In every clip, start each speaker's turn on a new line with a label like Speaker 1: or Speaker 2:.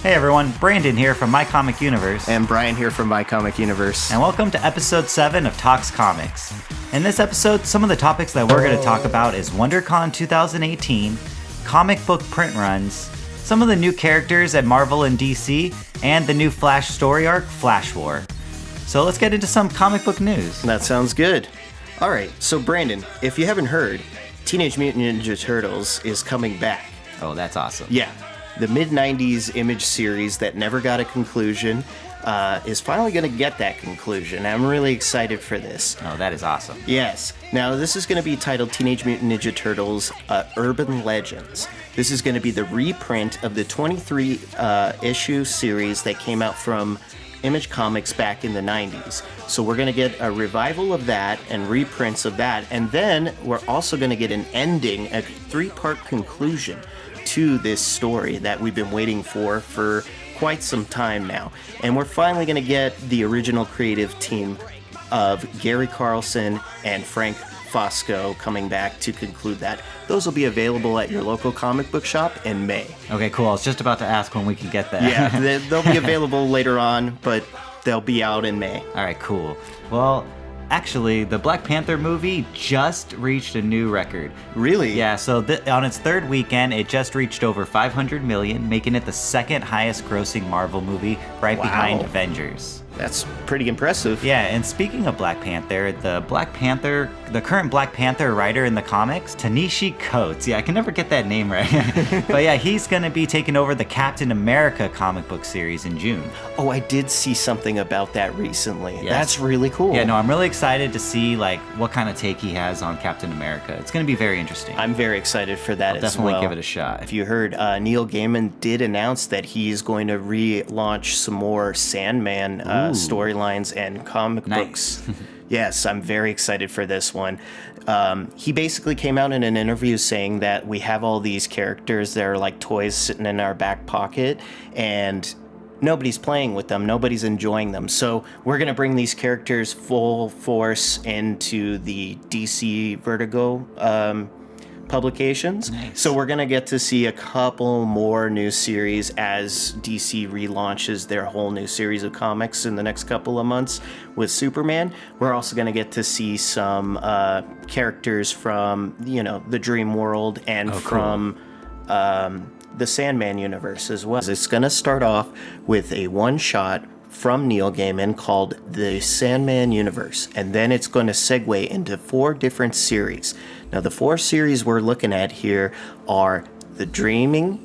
Speaker 1: Hey everyone, Brandon here from My Comic Universe.
Speaker 2: And Brian here from My Comic Universe.
Speaker 1: And welcome to episode 7 of Talks Comics. In this episode, some of the topics that we're going to talk about is Wondercon 2018, comic book print runs, some of the new characters at Marvel and DC, and the new Flash story arc, Flash War. So let's get into some comic book news.
Speaker 2: That sounds good. Alright, so Brandon, if you haven't heard, Teenage Mutant Ninja Turtles is coming back.
Speaker 1: Oh, that's awesome.
Speaker 2: Yeah. The mid-90s Image series that never got a conclusion is finally going to get that conclusion. I'm really excited for this.
Speaker 1: Oh, that is awesome.
Speaker 2: Yes. Now, this is going to be titled Teenage Mutant Ninja Turtles Urban Legends. This is going to be the reprint of the 23-issue series that came out from Image Comics back in the 90s. So we're going to get a revival of that and reprints of that. And then we're also going to get an ending, a 3-part conclusion to this story that we've been waiting for quite some time now. And we're finally going to get the original creative team of Gary Carlson and Frank Fosco coming back to conclude that. Those will be available at your local comic book shop in May.
Speaker 1: Okay, cool. I was just about to ask when we can get that.
Speaker 2: Yeah, they'll be available later on, but they'll be out in May.
Speaker 1: All right, cool. Well, actually, the Black Panther movie just reached a new record.
Speaker 2: Really?
Speaker 1: Yeah, so on its third weekend, it just reached over 500 million, making it the second highest grossing Marvel movie, right behind Avengers.
Speaker 2: That's pretty impressive.
Speaker 1: Yeah, and speaking of Black Panther, the current Black Panther writer in the comics, Ta-Nehisi Coates. Yeah, I can never get that name right. But yeah, he's going to be taking over the Captain America comic book series in June.
Speaker 2: Oh, I did see something about that recently.
Speaker 1: Yes.
Speaker 2: That's really cool.
Speaker 1: Yeah, no, I'm really excited to see what kind of take he has on Captain America. It's going to be very interesting.
Speaker 2: I'm very excited for that as well.
Speaker 1: Definitely give it a shot.
Speaker 2: If you heard, Neil Gaiman did announce that he's going to relaunch some more Sandman storylines and comic books. Yes, I'm very excited for this one. He basically came out in an interview saying that we have all these characters that are like toys sitting in our back pocket, and nobody's playing with them, nobody's enjoying them. So we're going to bring these characters full force into the DC Vertigo publications.
Speaker 1: Nice.
Speaker 2: So we're going to get to see a couple more new series as DC relaunches their whole new series of comics in the next couple of months with Superman. We're also going to get to see some characters from, the Dream World and from the Sandman universe as well. It's going to start off with a one-shot from Neil Gaiman called The Sandman Universe, and then it's going to segue into 4 different series. Now, the 4 series we're looking at here are The Dreaming,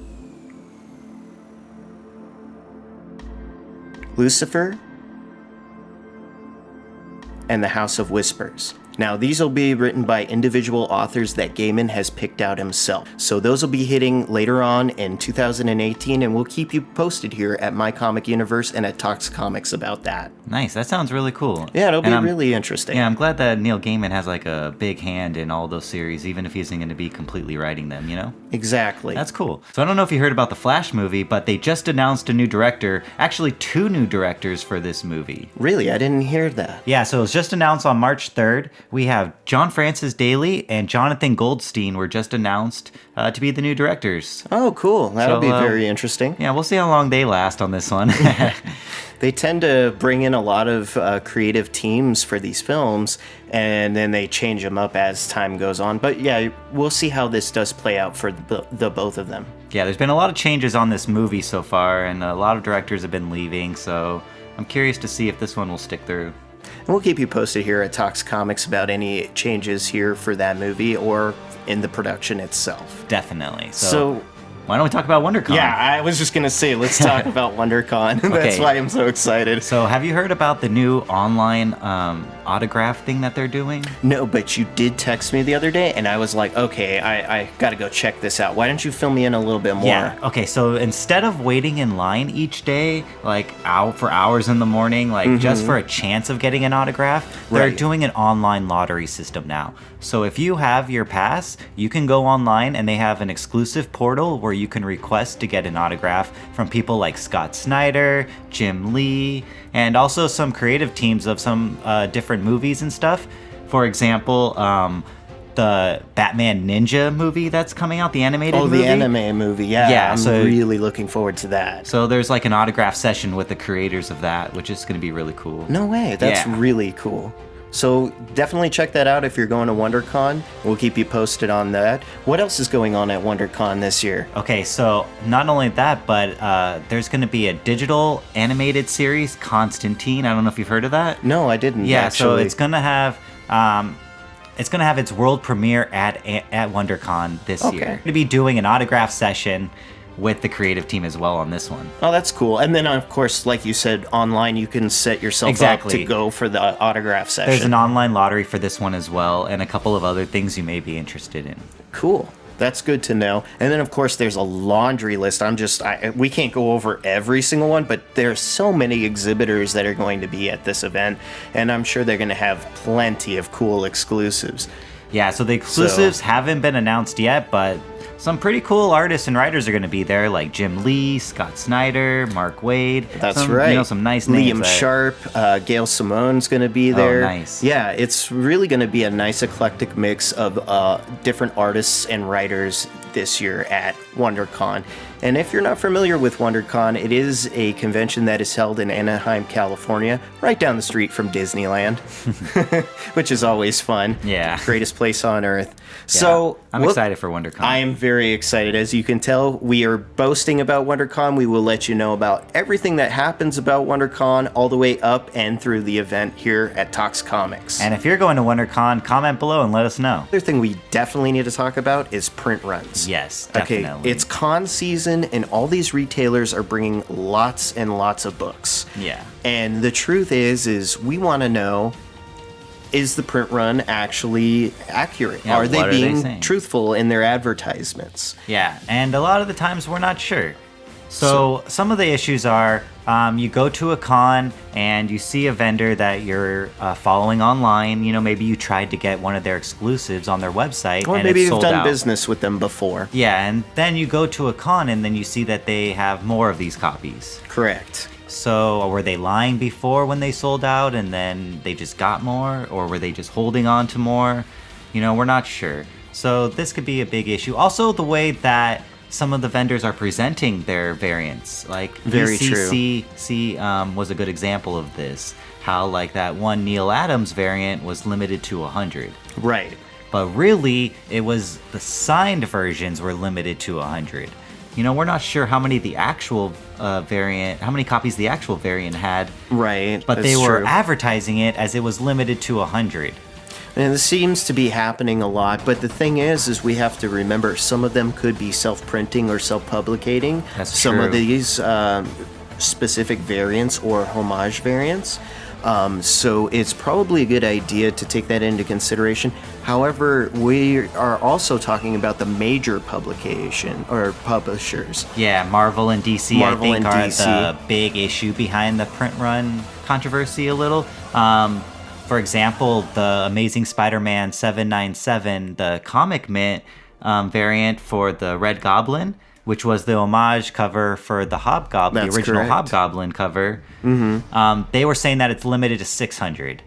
Speaker 2: Lucifer, and The House of Whispers. Now, these will be written by individual authors that Gaiman has picked out himself. So those will be hitting later on in 2018, and we'll keep you posted here at My Comic Universe and at Talks Comics about that.
Speaker 1: Nice. That sounds really cool.
Speaker 2: Yeah, it'll be really interesting.
Speaker 1: Yeah, I'm glad that Neil Gaiman has a big hand in all those series, even if he isn't going to be completely writing them,
Speaker 2: Exactly.
Speaker 1: That's cool. So I don't know if you heard about the Flash movie, but they just announced a new director, actually 2 new directors for this movie.
Speaker 2: Really? I didn't hear that.
Speaker 1: Yeah, so it was just announced on March 3rd. We have John Francis Daley and Jonathan Goldstein were just announced to be the new directors.
Speaker 2: Oh, cool. That'll be very interesting.
Speaker 1: Yeah, we'll see how long they last on this one.
Speaker 2: They tend to bring in a lot of creative teams for these films, and then they change them up as time goes on. But yeah, we'll see how this does play out for the both of them.
Speaker 1: Yeah, there's been a lot of changes on this movie so far, and a lot of directors have been leaving, so I'm curious to see if this one will stick through.
Speaker 2: And we'll keep you posted here at Talks Comics about any changes here for that movie or in the production itself.
Speaker 1: Definitely.
Speaker 2: So
Speaker 1: why don't we talk about Wondercon?
Speaker 2: Yeah, I was just going to say, let's talk about Wondercon. That's why I'm so excited.
Speaker 1: So have you heard about the new online autograph thing that they're doing?
Speaker 2: No, but you did text me the other day, and I was like, okay, I got to go check this out. Why don't you fill me in a little bit more?
Speaker 1: Yeah, okay, so instead of waiting in line each day, for hours in the morning, just for a chance of getting an autograph, they're doing an online lottery system now. So if you have your pass, you can go online, and they have an exclusive portal where you can request to get an autograph from people like Scott Snyder, Jim Lee, and also some creative teams of some different movies and stuff. For example, the Batman Ninja movie that's coming out, the animated movie.
Speaker 2: Oh, the anime movie, yeah.
Speaker 1: Yeah,
Speaker 2: I'm really looking forward to that.
Speaker 1: So there's like an autograph session with the creators of that, which is going to be really cool.
Speaker 2: No way, that's really cool. So definitely check that out if you're going to WonderCon. We'll keep you posted on that. What else is going on at WonderCon this year?
Speaker 1: Okay, so not only that, but there's going to be a digital animated series, Constantine. I don't know if you've heard of that.
Speaker 2: No, I didn't.
Speaker 1: Yeah,
Speaker 2: actually.
Speaker 1: so it's going to have its world premiere at WonderCon this year. We're going to be doing an autograph session with the creative team as well on this one.
Speaker 2: Oh, that's cool. And then, of course, like you said, online you can set yourself up to go for the autograph session.
Speaker 1: There's an online lottery for this one as well, and a couple of other things you may be interested in.
Speaker 2: Cool. That's good to know. And then, of course, there's a laundry list. We can't go over every single one, but there's so many exhibitors that are going to be at this event, and I'm sure they're going to have plenty of cool exclusives.
Speaker 1: Yeah, so the exclusives haven't been announced yet, but some pretty cool artists and writers are going to be there, like Jim Lee, Scott Snyder, Mark Wade.
Speaker 2: That's right.
Speaker 1: Some nice names.
Speaker 2: Liam Sharp, Gail Simone's going to be there.
Speaker 1: Oh, nice.
Speaker 2: Yeah, it's really going to be a nice eclectic mix of different artists and writers this year at WonderCon. And if you're not familiar with WonderCon, it is a convention that is held in Anaheim, California, right down the street from Disneyland, which is always fun.
Speaker 1: Yeah.
Speaker 2: Greatest place on earth.
Speaker 1: Yeah,
Speaker 2: So
Speaker 1: I'm excited for WonderCon.
Speaker 2: I am very excited. As you can tell, we are boasting about WonderCon. We will let you know about everything that happens about WonderCon all the way up and through the event here at Talks Comics.
Speaker 1: And if you're going to WonderCon, comment below and let us know.
Speaker 2: Another thing we definitely need to talk about is print runs.
Speaker 1: Yes, definitely.
Speaker 2: Okay, it's con season, and all these retailers are bringing lots and lots of books.
Speaker 1: Yeah.
Speaker 2: And the truth is we want to know, is the print run actually accurate?
Speaker 1: Yeah,
Speaker 2: are they
Speaker 1: what
Speaker 2: being
Speaker 1: saying?
Speaker 2: truthful in their advertisements?
Speaker 1: Yeah, and a lot of the times we're not sure. So some of the issues are you go to a con and you see a vendor that you're following online. You know, maybe you tried to get one of their exclusives on their website,
Speaker 2: Or
Speaker 1: and
Speaker 2: maybe
Speaker 1: it's
Speaker 2: you've
Speaker 1: sold
Speaker 2: done
Speaker 1: out.
Speaker 2: business with them before.
Speaker 1: Yeah, and then you go to a con and then you see that they have more of these copies.
Speaker 2: Correct.
Speaker 1: So were they lying before when they sold out and then they just got more? Or were they just holding on to more? You know, we're not sure. So this could be a big issue. Also, the way that some of the vendors are presenting their variants. Like
Speaker 2: Very
Speaker 1: ECC was a good example of this. How like that one Neil Adams variant was limited to 100.
Speaker 2: Right.
Speaker 1: But really, it was the signed versions were limited to 100. You know, we're not sure how many the actual how many copies the actual variant had.
Speaker 2: Right.
Speaker 1: But
Speaker 2: that's
Speaker 1: they were
Speaker 2: true.
Speaker 1: advertising it as it was limited to 100.
Speaker 2: And this seems to be happening a lot, but the thing is we have to remember some of them could be self-printing or self-publicating.
Speaker 1: That's
Speaker 2: some
Speaker 1: true.
Speaker 2: of these specific variants or homage variants. So it's probably a good idea to take that into consideration. However, we are also talking about the major publication or publishers.
Speaker 1: Yeah, Marvel and DC,
Speaker 2: Marvel
Speaker 1: I think,
Speaker 2: and
Speaker 1: are
Speaker 2: DC.
Speaker 1: the big issue behind the print run controversy a little. For example, the Amazing Spider-Man 797, the Comic Mint variant for the Red Goblin, which was the homage cover for the Hobgoblin,
Speaker 2: That's
Speaker 1: the original
Speaker 2: correct.
Speaker 1: Hobgoblin cover. They were saying that it's limited to 600.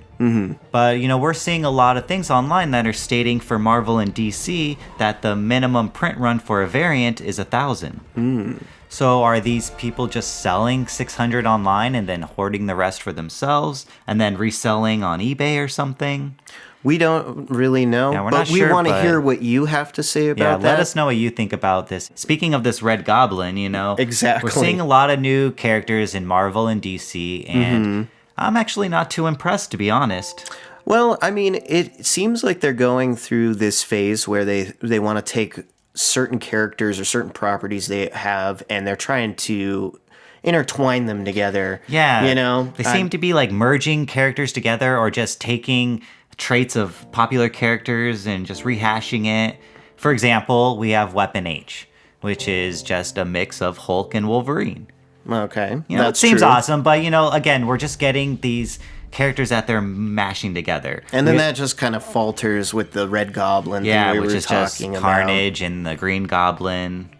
Speaker 1: But, you know, we're seeing a lot of things online that are stating for Marvel and DC that the minimum print run for a variant is 1,000. So are these people just selling 600 online and then hoarding the rest for themselves and then reselling on eBay or something?
Speaker 2: We don't really know,
Speaker 1: Yeah, we're
Speaker 2: but
Speaker 1: not
Speaker 2: we
Speaker 1: sure,
Speaker 2: want to
Speaker 1: but-
Speaker 2: hear what you have to say about that.
Speaker 1: Let us know what you think about this. Speaking of this Red Goblin, you know,
Speaker 2: Exactly.
Speaker 1: we're seeing a lot of new characters in Marvel and DC, and I'm actually not too impressed, to be honest.
Speaker 2: Well, I mean, it seems like they're going through this phase where they want to take certain characters or certain properties they have, and they're trying to intertwine them together.
Speaker 1: Yeah,
Speaker 2: you know,
Speaker 1: they seem to be like merging characters together or just taking traits of popular characters and just rehashing it. For example, we have Weapon H, which is just a mix of Hulk and Wolverine.
Speaker 2: Okay,
Speaker 1: You know,
Speaker 2: that's
Speaker 1: it seems
Speaker 2: true.
Speaker 1: awesome, but you know, again, we're just getting these characters that they're mashing together.
Speaker 2: And then that just kind of falters with the Red Goblin
Speaker 1: Yeah,
Speaker 2: thing we
Speaker 1: which
Speaker 2: were
Speaker 1: is just
Speaker 2: talking about.
Speaker 1: Carnage and the Green Goblin.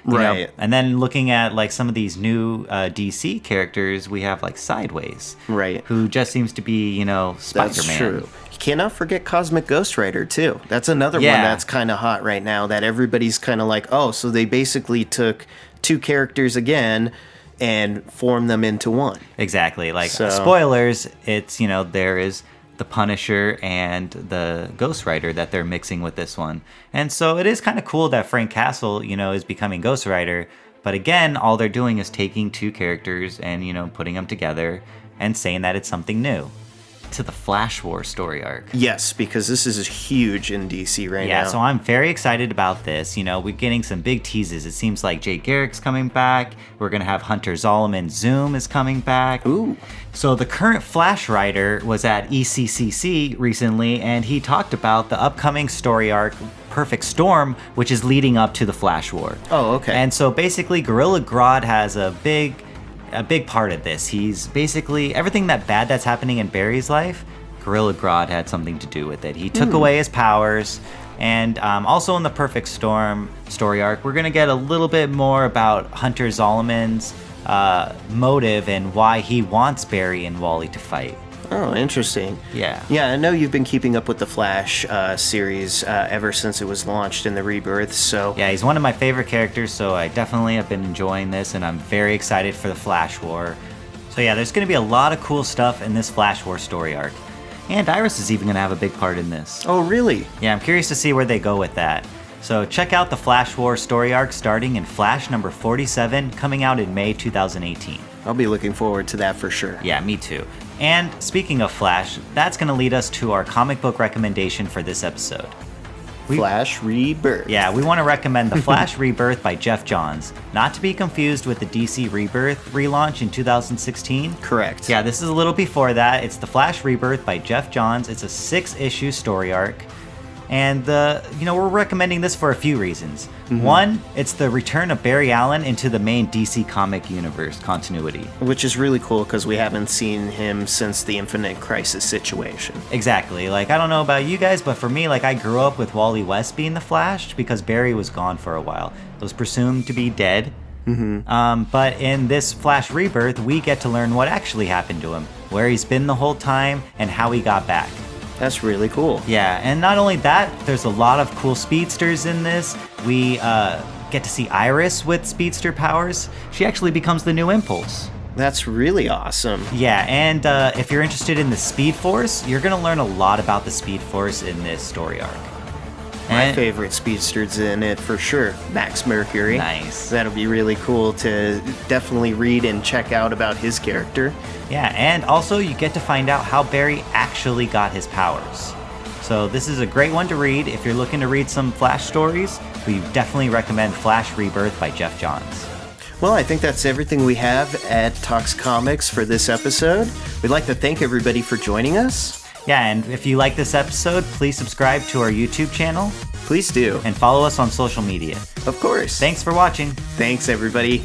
Speaker 1: You know,
Speaker 2: Right.
Speaker 1: and then looking at like some of these new DC characters, we have like Sideways.
Speaker 2: Right.
Speaker 1: Who just seems to be, you know, Spider-Man.
Speaker 2: That's true. cannot forget Cosmic Ghost Rider, too. That's another one that's kind of hot right now that everybody's kind of like, oh, so they basically took two characters again and formed them into one.
Speaker 1: Exactly. Like, spoilers, it's, there is the Punisher and the Ghost Rider that they're mixing with this one. And so it is kind of cool that Frank Castle, is becoming Ghost Rider. But again, all they're doing is taking two characters and, putting them together and saying that it's something new. To the Flash War story arc.
Speaker 2: Yes, because this is huge in DC right now.
Speaker 1: Yeah, so I'm very excited about this. We're getting some big teases. It seems like Jay Garrick's coming back. We're going to have Hunter Zolomon Zoom is coming back.
Speaker 2: Ooh.
Speaker 1: So the current Flash writer was at ECCC recently, and he talked about the upcoming story arc, Perfect Storm, which is leading up to the Flash War.
Speaker 2: Oh, okay.
Speaker 1: And so basically, Gorilla Grodd has a big part of this. He's basically everything bad that's happening in Barry's life. Gorilla Grodd had something to do with it. He took away his powers, and also in the Perfect Storm story arc, we're gonna get a little bit more about Hunter Zolomon's motive and why he wants Barry and Wally to fight.
Speaker 2: Oh, interesting.
Speaker 1: Yeah.
Speaker 2: Yeah, I know you've been keeping up with the Flash series ever since it was launched in the Rebirth, so...
Speaker 1: Yeah, he's one of my favorite characters, so I definitely have been enjoying this, and I'm very excited for the Flash War. So yeah, there's going to be a lot of cool stuff in this Flash War story arc. And Iris is even going to have a big part in this.
Speaker 2: Oh, really?
Speaker 1: Yeah, I'm curious to see where they go with that. So check out the Flash War story arc starting in Flash number 47, coming out in May 2018.
Speaker 2: I'll be looking forward to that for sure.
Speaker 1: Yeah, me too. And speaking of Flash, that's going to lead us to our comic book recommendation for this episode.
Speaker 2: Flash Rebirth.
Speaker 1: Yeah, we want to recommend The Flash Rebirth by Jeff Johns, not to be confused with the DC Rebirth relaunch in 2016.
Speaker 2: Correct.
Speaker 1: Yeah, this is a little before that. It's The Flash Rebirth by Jeff Johns. It's a 6-issue story arc. And, we're recommending this for a few reasons. Mm-hmm. One, it's the return of Barry Allen into the main DC comic universe continuity.
Speaker 2: Which is really cool because we haven't seen him since the Infinite Crisis situation.
Speaker 1: Exactly. I don't know about you guys, but for me, I grew up with Wally West being the Flash because Barry was gone for a while. He was presumed to be dead. Mm-hmm. But in this Flash Rebirth, we get to learn what actually happened to him, where he's been the whole time, and how he got back.
Speaker 2: That's really cool.
Speaker 1: Yeah, and not only that, there's a lot of cool speedsters in this. We get to see Iris with speedster powers. She actually becomes the new Impulse.
Speaker 2: That's really awesome.
Speaker 1: Yeah, and if you're interested in the Speed Force, you're going to learn a lot about the Speed Force in this story arc.
Speaker 2: My favorite speedster's in it for sure, Max Mercury.
Speaker 1: Nice.
Speaker 2: That'll be really cool to definitely read and check out about his character.
Speaker 1: Yeah, and also you get to find out how Barry actually got his powers. So this is a great one to read. If you're looking to read some Flash stories, we definitely recommend Flash Rebirth by Jeff Johns.
Speaker 2: Well, I think that's everything we have at Talks Comics for this episode. We'd like to thank everybody for joining us.
Speaker 1: Yeah, and if you like this episode, please subscribe to our YouTube channel.
Speaker 2: Please do.
Speaker 1: And follow us on social media.
Speaker 2: Of course.
Speaker 1: Thanks for watching.
Speaker 2: Thanks, everybody.